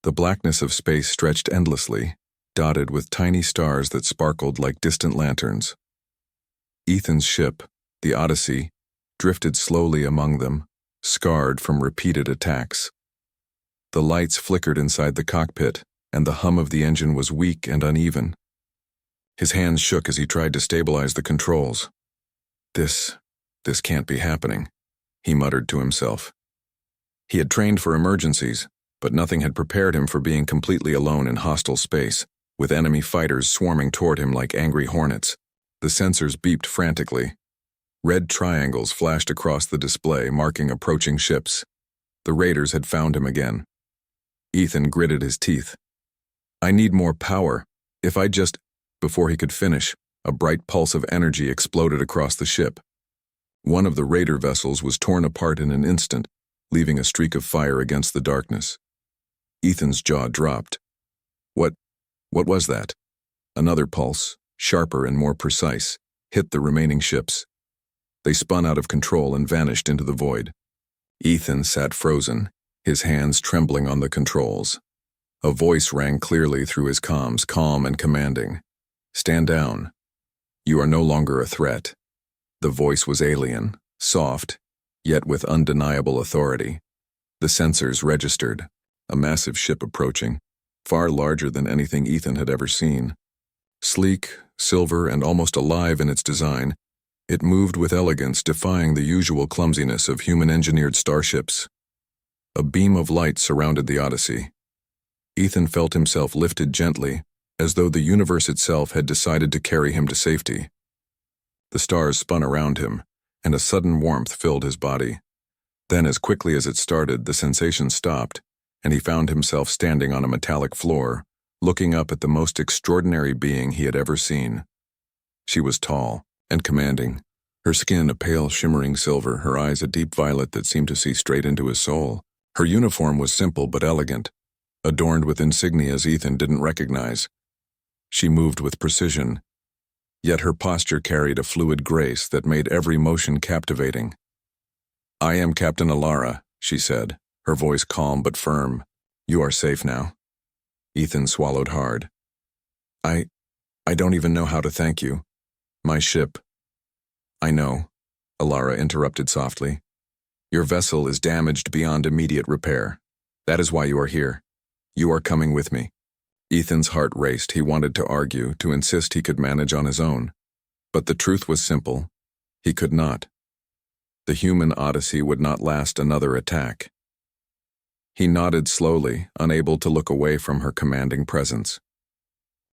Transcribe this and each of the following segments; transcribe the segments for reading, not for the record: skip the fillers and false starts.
The blackness of space stretched endlessly, dotted with tiny stars that sparkled like distant lanterns. Ethan's ship, the Odyssey, drifted slowly among them, scarred from repeated attacks. The lights flickered inside the cockpit, and the hum of the engine was weak and uneven. His hands shook as he tried to stabilize the controls. This can't be happening, he muttered to himself. He had trained for emergencies, but nothing had prepared him for being completely alone in hostile space, with enemy fighters swarming toward him like angry hornets. The sensors beeped frantically. Red triangles flashed across the display, marking approaching ships. The raiders had found him again. Ethan gritted his teeth. I need more power. If I just... Before he could finish, a bright pulse of energy exploded across the ship. One of the raider vessels was torn apart in an instant, leaving a streak of fire against the darkness. Ethan's jaw dropped. What was that? Another pulse, sharper and more precise, hit the remaining ships. They spun out of control and vanished into the void. Ethan sat frozen, his hands trembling on the controls. A voice rang clearly through his comms, calm and commanding. Stand down. You are no longer a threat. The voice was alien, soft, yet with undeniable authority. The sensors registered. A massive ship approaching, far larger than anything Ethan had ever seen. Sleek, silver, and almost alive in its design, it moved with elegance, defying the usual clumsiness of human-engineered starships. A beam of light surrounded the Odyssey. Ethan felt himself lifted gently, as though the universe itself had decided to carry him to safety. The stars spun around him, and a sudden warmth filled his body. Then, as quickly as it started, the sensation stopped, and he found himself standing on a metallic floor, looking up at the most extraordinary being he had ever seen. She was tall and commanding, her skin a pale shimmering silver, her eyes a deep violet that seemed to see straight into his soul. Her uniform was simple but elegant, adorned with insignias Ethan didn't recognize. She moved with precision, yet her posture carried a fluid grace that made every motion captivating. I am Captain Alara, she said, her voice calm but firm. You are safe now. Ethan swallowed hard. I don't even know how to thank you. My ship. I know, Alara interrupted softly. Your vessel is damaged beyond immediate repair. That is why you are here. You are coming with me. Ethan's heart raced. He wanted to argue, to insist he could manage on his own. But the truth was simple. He could not. The human Odyssey would not last another attack. He nodded slowly, unable to look away from her commanding presence.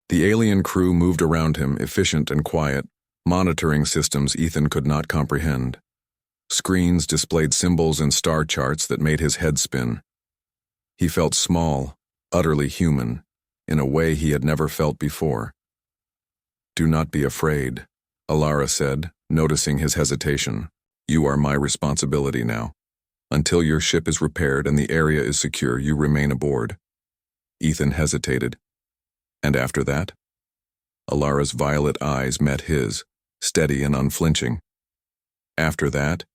The alien crew moved around him, efficient and quiet, monitoring systems Ethan could not comprehend. Screens displayed symbols and star charts that made his head spin. He felt small, utterly human, in a way he had never felt before. Do not be afraid, Alara said, noticing his hesitation. You are my responsibility now. Until your ship is repaired and the area is secure, you remain aboard. Ethan hesitated. And after that? Alara's violet eyes met his, steady and unflinching. After that,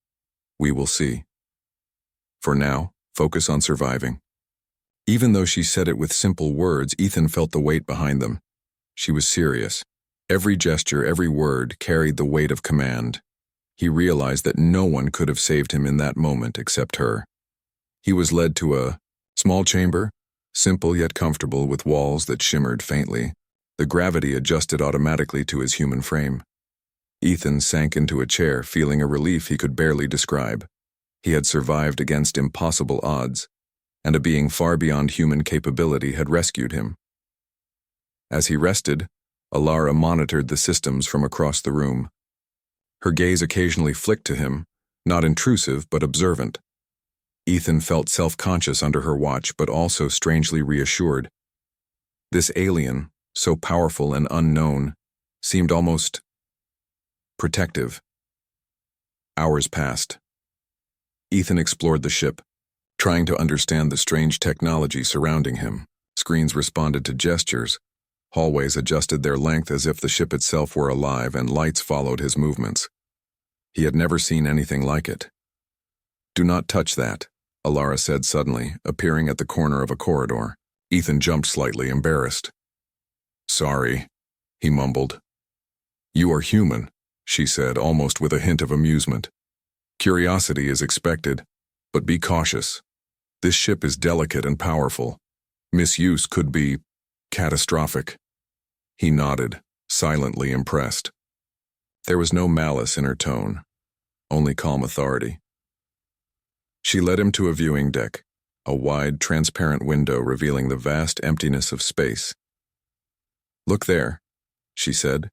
we will see. For now, focus on surviving. Even though she said it with simple words, Ethan felt the weight behind them. She was serious. Every gesture, every word carried the weight of command. He realized that no one could have saved him in that moment except her. He was led to a small chamber, simple yet comfortable, with walls that shimmered faintly. The gravity adjusted automatically to his human frame. Ethan sank into a chair, feeling a relief he could barely describe. He had survived against impossible odds, and a being far beyond human capability had rescued him. As he rested, Alara monitored the systems from across the room. Her gaze occasionally flicked to him, not intrusive but observant. Ethan felt self-conscious under her watch, but also strangely reassured. This alien, so powerful and unknown, seemed almost protective. Hours passed. Ethan explored the ship, trying to understand the strange technology surrounding him. Screens responded to gestures, hallways adjusted their length as if the ship itself were alive, and lights followed his movements. He had never seen anything like it. Do not touch that, Alara said suddenly, appearing at the corner of a corridor. Ethan jumped slightly, embarrassed. "Sorry," he mumbled. "You are human," she said, almost with a hint of amusement. "Curiosity is expected, but be cautious. This ship is delicate and powerful. Misuse could be catastrophic." He nodded, silently impressed. There was no malice in her tone, only calm authority. She led him to a viewing deck, a wide, transparent window revealing the vast emptiness of space. "Look there," she said,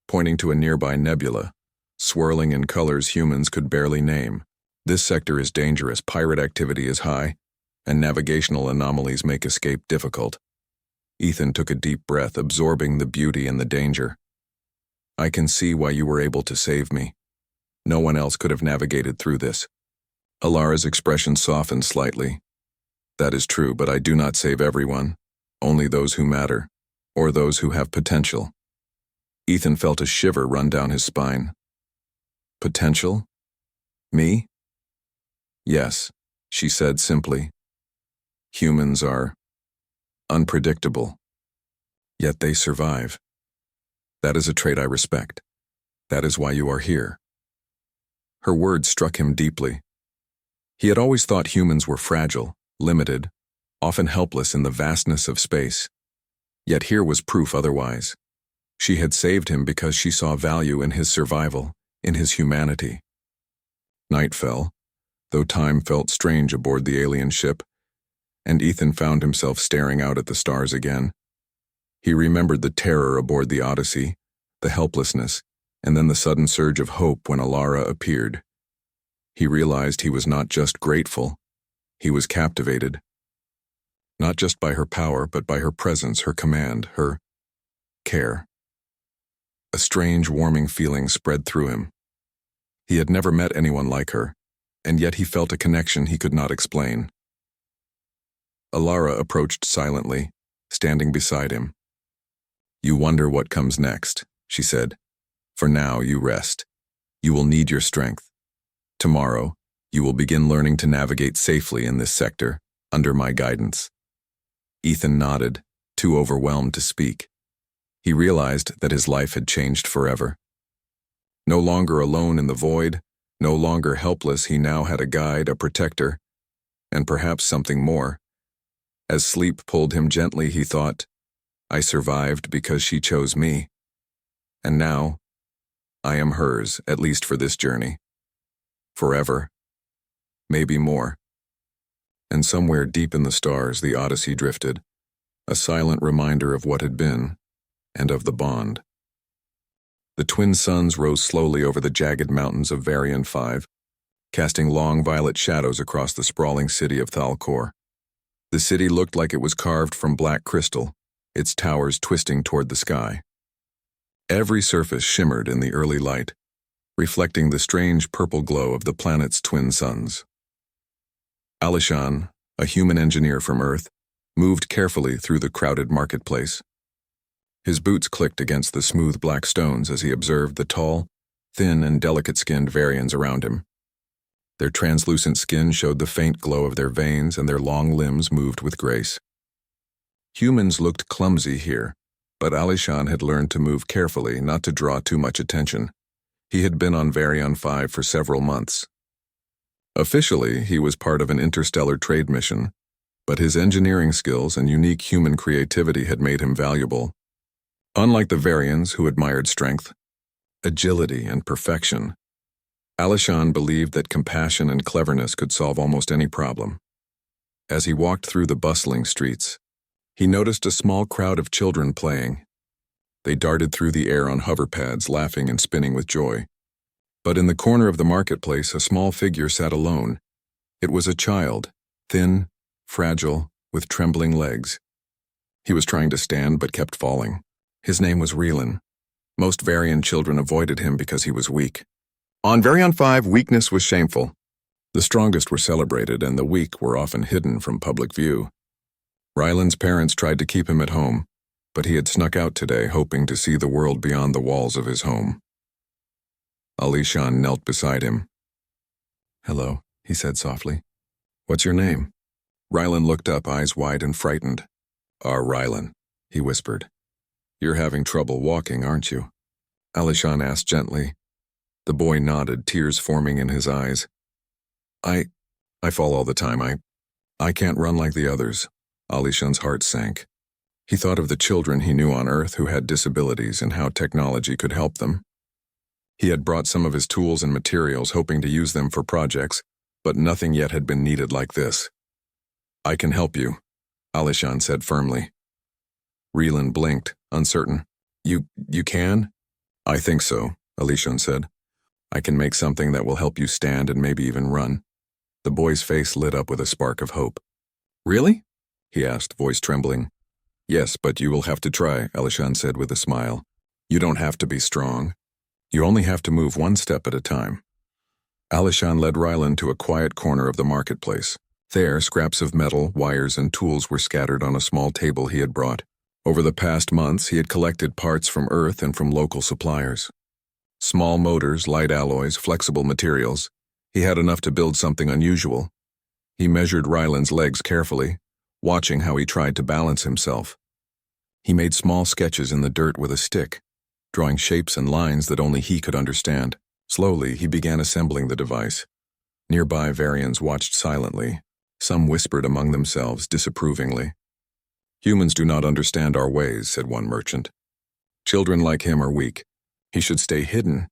pointing to a nearby nebula, swirling in colors humans could barely name. "This sector is dangerous, pirate activity is high, and navigational anomalies make escape difficult." Ethan took a deep breath, absorbing the beauty and the danger. "I can see why you were able to save me. No one else could have navigated through this." Alara's expression softened slightly. "That is true, but I do not save everyone, only those who matter, or those who have potential." Ethan felt a shiver run down his spine. "Potential? Me?" "Yes," she said simply. "Humans are unpredictable, yet they survive. That is a trait I respect. That is why you are here." Her words struck him deeply. He had always thought humans were fragile, limited, often helpless in the vastness of space. Yet here was proof otherwise. She had saved him because she saw value in his survival, in his humanity. Night fell, though time felt strange aboard the alien ship, and Ethan found himself staring out at the stars again. He remembered the terror aboard the Odyssey, the helplessness, and then the sudden surge of hope when Alara appeared. He realized he was not just grateful, he was captivated. Not just by her power, but by her presence, her command, her care. A strange, warming feeling spread through him. He had never met anyone like her, and yet he felt a connection he could not explain. Alara approached silently, standing beside him. "You wonder what comes next," she said. "For now, you rest. You will need your strength. Tomorrow, you will begin learning to navigate safely in this sector, under my guidance." Ethan nodded, too overwhelmed to speak. He realized that his life had changed forever. No longer alone in the void, no longer helpless, he now had a guide, a protector, and perhaps something more. As sleep pulled him gently, he thought, "I survived because she chose me. And now, I am hers, at least for this journey. Forever. Maybe more." And somewhere deep in the stars, the Odyssey drifted, a silent reminder of what had been, and of the bond. The twin suns rose slowly over the jagged mountains of Varian 5, casting long violet shadows across the sprawling city of Thalcor. The city looked like it was carved from black crystal, its towers twisting toward the sky. Every surface shimmered in the early light, reflecting the strange purple glow of the planet's twin suns. Alishan, a human engineer from Earth, moved carefully through the crowded marketplace. His boots clicked against the smooth black stones as he observed the tall, thin and delicate-skinned Varians around him. Their translucent skin showed the faint glow of their veins, and their long limbs moved with grace. Humans looked clumsy here, but Alishan had learned to move carefully, not to draw too much attention. He had been on Varian 5 for several months. Officially, he was part of an interstellar trade mission, but his engineering skills and unique human creativity had made him valuable. Unlike the Varians, who admired strength, agility, and perfection, Alishan believed that compassion and cleverness could solve almost any problem. As he walked through the bustling streets, he noticed a small crowd of children playing. They darted through the air on hoverpads, laughing and spinning with joy. But in the corner of the marketplace, a small figure sat alone. It was a child, thin, fragile, with trembling legs. He was trying to stand but kept falling. His name was Relan. Most Varian children avoided him because he was weak. On Varian 5, weakness was shameful. The strongest were celebrated, and the weak were often hidden from public view. Ryland's parents tried to keep him at home, but he had snuck out today, hoping to see the world beyond the walls of his home. Alishan knelt beside him. "Hello," he said softly. "What's your name?" Ryland looked up, eyes wide and frightened. Rylan, he whispered. You're having trouble walking, aren't you? Alishan asked gently. The boy nodded, tears forming in his eyes. I fall all the time. I can't run like the others. Alishan's heart sank. He thought of the children he knew on Earth who had disabilities and how technology could help them. He had brought some of his tools and materials, hoping to use them for projects, but nothing yet had been needed like this. I can help you, Alishan said firmly. Rylan blinked, uncertain. You can? I think so, Alishan said. I can make something that will help you stand and maybe even run. The boy's face lit up with a spark of hope. Really? He asked, voice trembling. Yes, but you will have to try, Alishan said with a smile. You don't have to be strong. You only have to move one step at a time. Alishan led Rylan to a quiet corner of the marketplace. There, scraps of metal, wires, and tools were scattered on a small table he had brought. Over the past months, he had collected parts from Earth and from local suppliers. Small motors, light alloys, flexible materials. He had enough to build something unusual. He measured Rylan's legs carefully, watching how he tried to balance himself. He made small sketches in the dirt with a stick, drawing shapes and lines that only he could understand. Slowly, he began assembling the device. Nearby Varians watched silently. Some whispered among themselves disapprovingly. Humans do not understand our ways, said one merchant. Children like him are weak. He should stay hidden.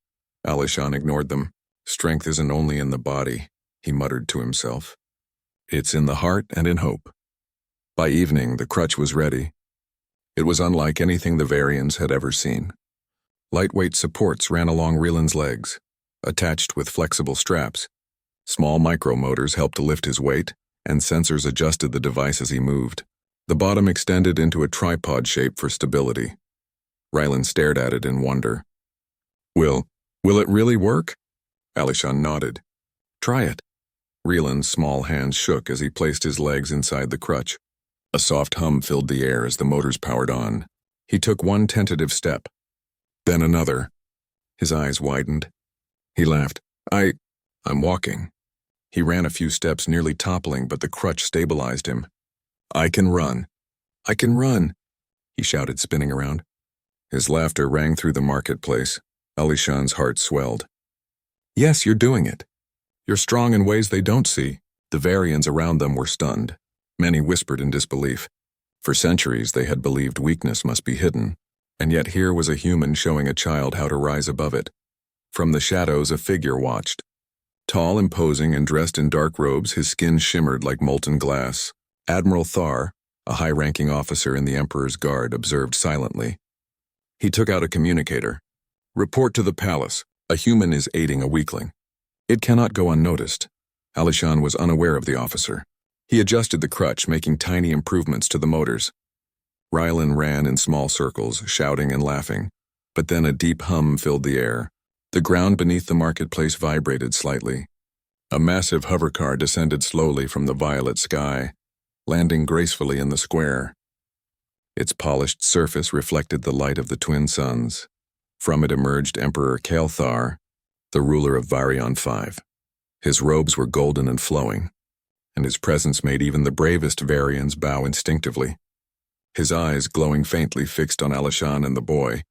Alishan ignored them. Strength isn't only in the body, he muttered to himself. It's in the heart and in hope. By evening, the crutch was ready. It was unlike anything the Varians had ever seen. Lightweight supports ran along Rylan's legs, attached with flexible straps. Small micromotors helped to lift his weight, and sensors adjusted the device as he moved. The bottom extended into a tripod shape for stability. Rylan stared at it in wonder. Will it really work? Alishan nodded. Try it. Rylan's small hands shook as he placed his legs inside the crutch. A soft hum filled the air as the motors powered on. He took one tentative step, then another. His eyes widened. He laughed. I'm walking. He ran a few steps, nearly toppling, but the crutch stabilized him. I can run. I can run, he shouted, spinning around. His laughter rang through the marketplace. Alishan's heart swelled. Yes, you're doing it. You're strong in ways they don't see. The Varians around them were stunned. Many whispered in disbelief. For centuries, they had believed weakness must be hidden, and yet here was a human showing a child how to rise above it. From the shadows, a figure watched. Tall, imposing, and dressed in dark robes, his skin shimmered like molten glass. Admiral Thar, a high-ranking officer in the Emperor's Guard, observed silently. He took out a communicator. Report to the palace. A human is aiding a weakling. It cannot go unnoticed. Alishan was unaware of the officer. He adjusted the crutch, making tiny improvements to the motors. Rylan ran in small circles, shouting and laughing, but then a deep hum filled the air. The ground beneath the marketplace vibrated slightly. A massive hovercar descended slowly from the violet sky, landing gracefully in the square. Its polished surface reflected the light of the twin suns. From it emerged Emperor Kael'thar, the ruler of Varian 5. His robes were golden and flowing, and his presence made even the bravest Varians bow instinctively. His eyes, glowing faintly, fixed on Alishan and the boy.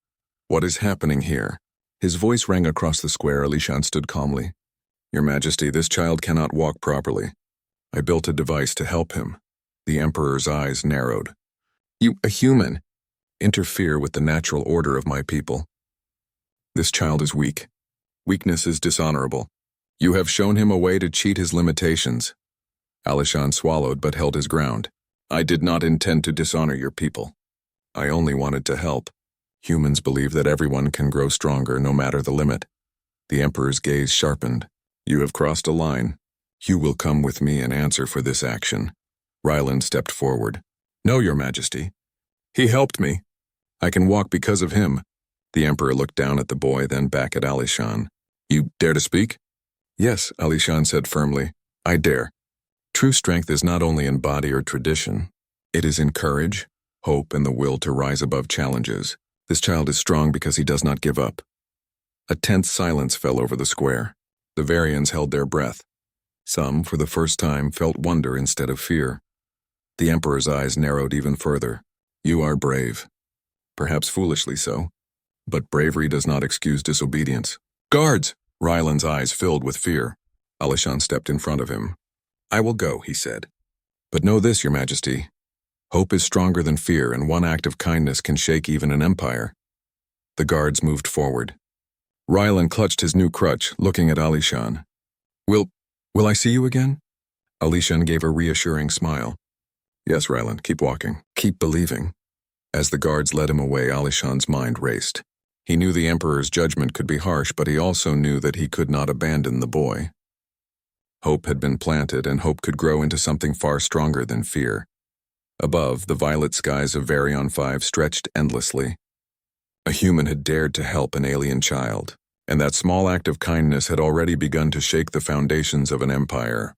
What is happening here? His voice rang across the square. Alishan stood calmly. Your Majesty, this child cannot walk properly. I built a device to help him. The Emperor's eyes narrowed. You, a human, interfere with the natural order of my people. This child is weak. Weakness is dishonorable. You have shown him a way to cheat his limitations. Alishan swallowed but held his ground. I did not intend to dishonor your people. I only wanted to help. Humans believe that everyone can grow stronger no matter the limit. The Emperor's gaze sharpened. You have crossed a line. You will come with me and answer for this action. Rylan stepped forward. No, Your Majesty. He helped me. I can walk because of him. The Emperor looked down at the boy, then back at Alishan. You dare to speak? Yes, Alishan said firmly. I dare. True strength is not only in body or tradition. It is in courage, hope, and the will to rise above challenges. This child is strong because he does not give up. A tense silence fell over the square. The Varians held their breath. Some, for the first time, felt wonder instead of fear. The Emperor's eyes narrowed even further. You are brave. Perhaps foolishly so. But bravery does not excuse disobedience. Guards! Ryland's eyes filled with fear. Alishan stepped in front of him. I will go, he said. But know this, Your Majesty. Hope is stronger than fear, and one act of kindness can shake even an empire. The guards moved forward. Ryland clutched his new crutch, looking at Alishan. Will I see you again? Alishan gave a reassuring smile. Yes, Ryland, keep walking. Keep believing. As the guards led him away, Alishan's mind raced. He knew the Emperor's judgment could be harsh, but he also knew that he could not abandon the boy. Hope had been planted, and hope could grow into something far stronger than fear. Above, the violet skies of Varion 5 stretched endlessly. A human had dared to help an alien child, and that small act of kindness had already begun to shake the foundations of an empire.